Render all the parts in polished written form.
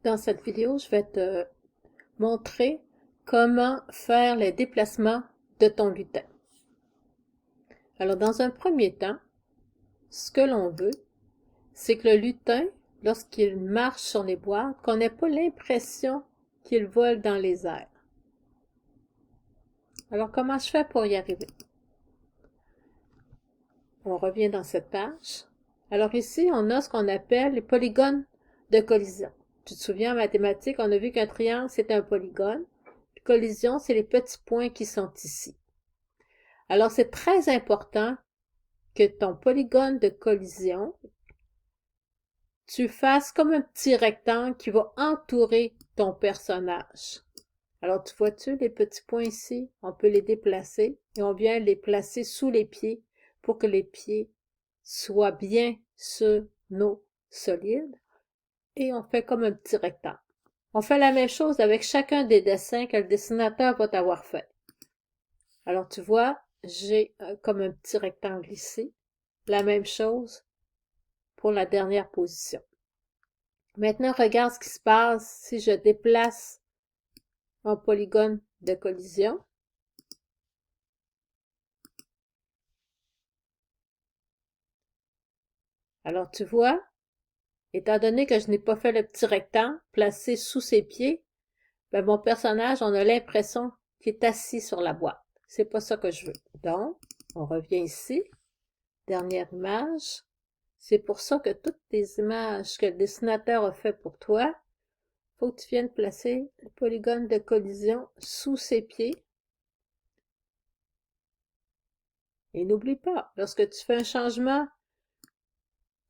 Dans cette vidéo, je vais te montrer comment faire les déplacements de ton lutin. Alors, dans un premier temps, ce que l'on veut, c'est que le lutin, lorsqu'il marche sur les boîtes, qu'on n'ait pas l'impression qu'il vole dans les airs. Alors, comment je fais pour y arriver? On revient dans cette page. Alors ici, on a ce qu'on appelle les polygones de collision. Tu te souviens, en mathématiques, on a vu qu'un triangle, c'est un polygone. Puis collision, c'est les petits points qui sont ici. Alors, c'est très important que ton polygone de collision, tu fasses comme un petit rectangle qui va entourer ton personnage. Alors, tu vois-tu les petits points ici? On peut les déplacer et on vient les placer sous les pieds pour que les pieds soient bien sur nos solides. Et on fait comme un petit rectangle. On fait la même chose avec chacun des dessins que le dessinateur va t'avoir fait. Alors, tu vois, j'ai comme un petit rectangle ici. La même chose pour la dernière position. Maintenant, regarde ce qui se passe si je déplace un polygone de collision. Alors, tu vois, étant donné que je n'ai pas fait le petit rectangle placé sous ses pieds, ben mon personnage, on a l'impression qu'il est assis sur la boîte. C'est pas ça que je veux. Donc, on revient ici. Dernière image. C'est pour ça que toutes les images que le dessinateur a fait pour toi, faut que tu viennes placer le polygone de collision sous ses pieds. Et n'oublie pas, lorsque tu fais un changement,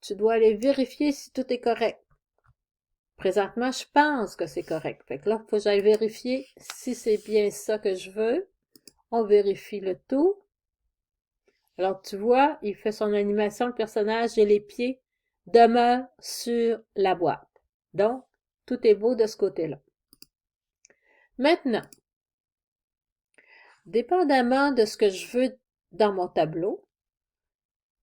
tu dois aller vérifier si tout est correct. Présentement, je pense que c'est correct. Fait que là, il faut que j'aille vérifier si c'est bien ça que je veux. On vérifie le tout. Alors, tu vois, il fait son animation, le personnage, et les pieds demeurent sur la boîte. Donc, tout est beau de ce côté-là. Maintenant, dépendamment de ce que je veux dans mon tableau,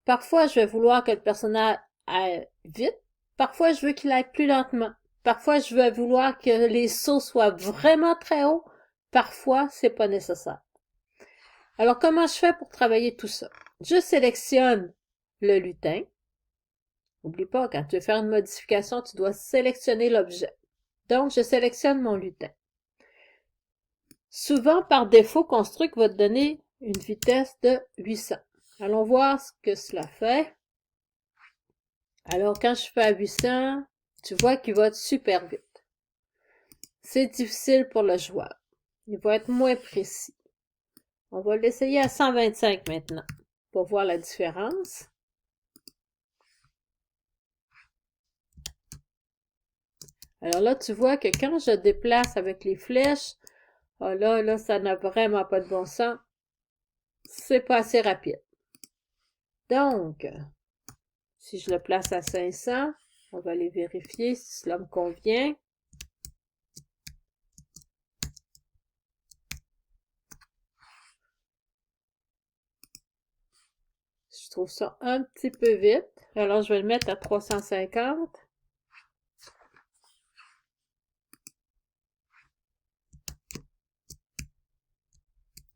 parfois, je vais vouloir que le personnage aille vite. Parfois, je veux qu'il aille plus lentement. Parfois, je vais vouloir que les sauts soient vraiment très hauts. Parfois, c'est pas nécessaire. Alors, comment je fais pour travailler tout ça? Je sélectionne le lutin. N'oublie pas, quand tu veux faire une modification, tu dois sélectionner l'objet. Donc, je sélectionne mon lutin. Souvent, par défaut, Construct va te donner une vitesse de 800. Allons voir ce que cela fait. Alors, quand je fais à 800, tu vois qu'il va être super vite. C'est difficile pour le joueur. Il va être moins précis. On va l'essayer à 125 maintenant pour voir la différence. Alors là, tu vois que quand je déplace avec les flèches, oh là, ça n'a vraiment pas de bon sens. C'est pas assez rapide. Donc, si je le place à 500, on va aller vérifier si cela me convient. Je trouve ça un petit peu vite. Alors, je vais le mettre à 350.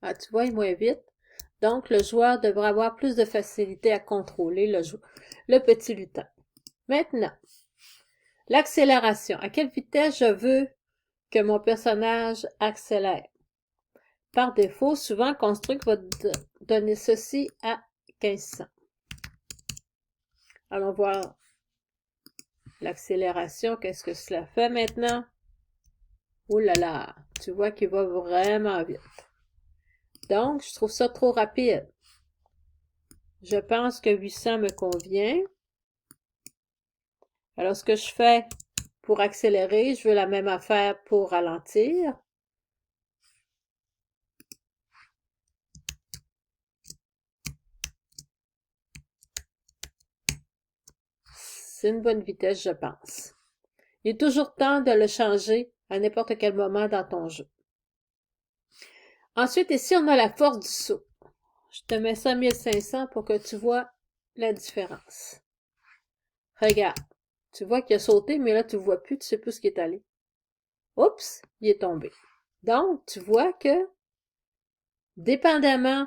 Ah, tu vois, il est moins vite. Donc, le joueur devra avoir plus de facilité à contrôler le petit lutin. Maintenant, l'accélération. À quelle vitesse je veux que mon personnage accélère? Par défaut, souvent, Construct va donner ceci à 1500. Allons voir l'accélération. Qu'est-ce que cela fait maintenant? Oh là là, tu vois qu'il va vraiment vite. Donc, je trouve ça trop rapide. Je pense que 800 me convient. Alors, ce que je fais pour accélérer, je veux la même affaire pour ralentir. C'est une bonne vitesse, je pense. Il est toujours temps de le changer à n'importe quel moment dans ton jeu. Ensuite, ici, on a la force du saut. Je te mets ça à 1500 pour que tu vois la différence. Regarde. Tu vois qu'il a sauté, mais là, tu le vois plus, tu sais plus ce qui est allé. Oups, il est tombé. Donc, tu vois que, dépendamment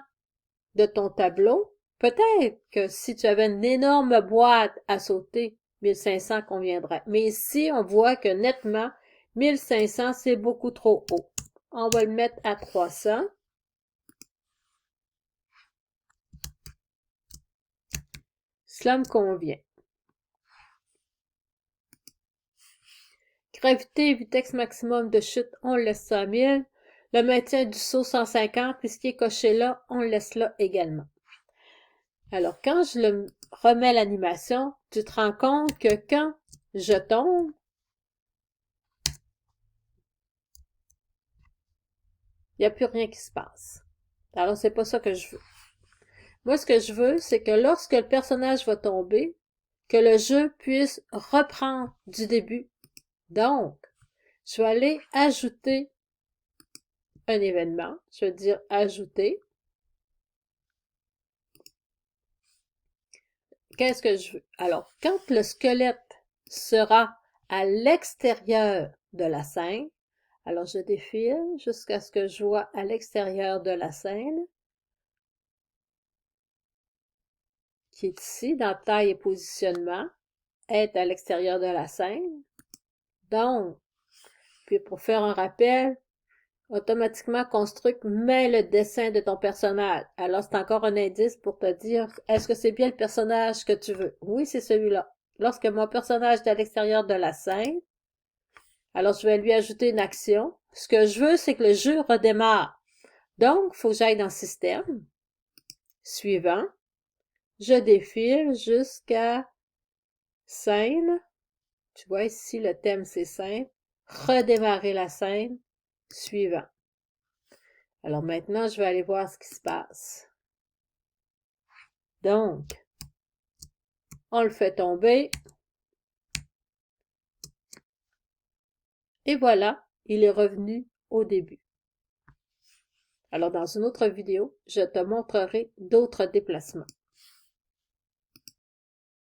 de ton tableau, peut-être que si tu avais une énorme boîte à sauter, 1500 conviendrait. Mais ici, on voit que nettement, 1500, c'est beaucoup trop haut. On va le mettre à 300. Cela me convient. Gravité et vitesse maximum de chute, on le laisse ça à 1000. Le maintien du saut 150, puis ce qui est coché là, on le laisse là également. Alors, quand je remets l'animation, tu te rends compte que quand je tombe, il n'y a plus rien qui se passe. Alors, c'est pas ça que je veux. Moi, ce que je veux, c'est que lorsque le personnage va tomber, que le jeu puisse reprendre du début. Donc, je vais aller ajouter un événement. Je vais dire ajouter. Qu'est-ce que je veux? Alors, quand le squelette sera à l'extérieur de la scène, alors je défile jusqu'à ce que je vois à l'extérieur de la scène, qui est ici, dans taille et positionnement, est à l'extérieur de la scène. Donc, puis pour faire un rappel, automatiquement Construct met le dessin de ton personnage. Alors, c'est encore un indice pour te dire, est-ce que c'est bien le personnage que tu veux? Oui, c'est celui-là. Lorsque mon personnage est à l'extérieur de la scène, alors je vais lui ajouter une action. Ce que je veux, c'est que le jeu redémarre. Donc, il faut que j'aille dans Système. Suivant. Je défile jusqu'à Scène. Tu vois ici, le thème, c'est Scène. Redémarrer la scène. Suivant. Alors maintenant, je vais aller voir ce qui se passe. Donc, on le fait tomber. Et voilà, il est revenu au début. Alors, dans une autre vidéo, je te montrerai d'autres déplacements.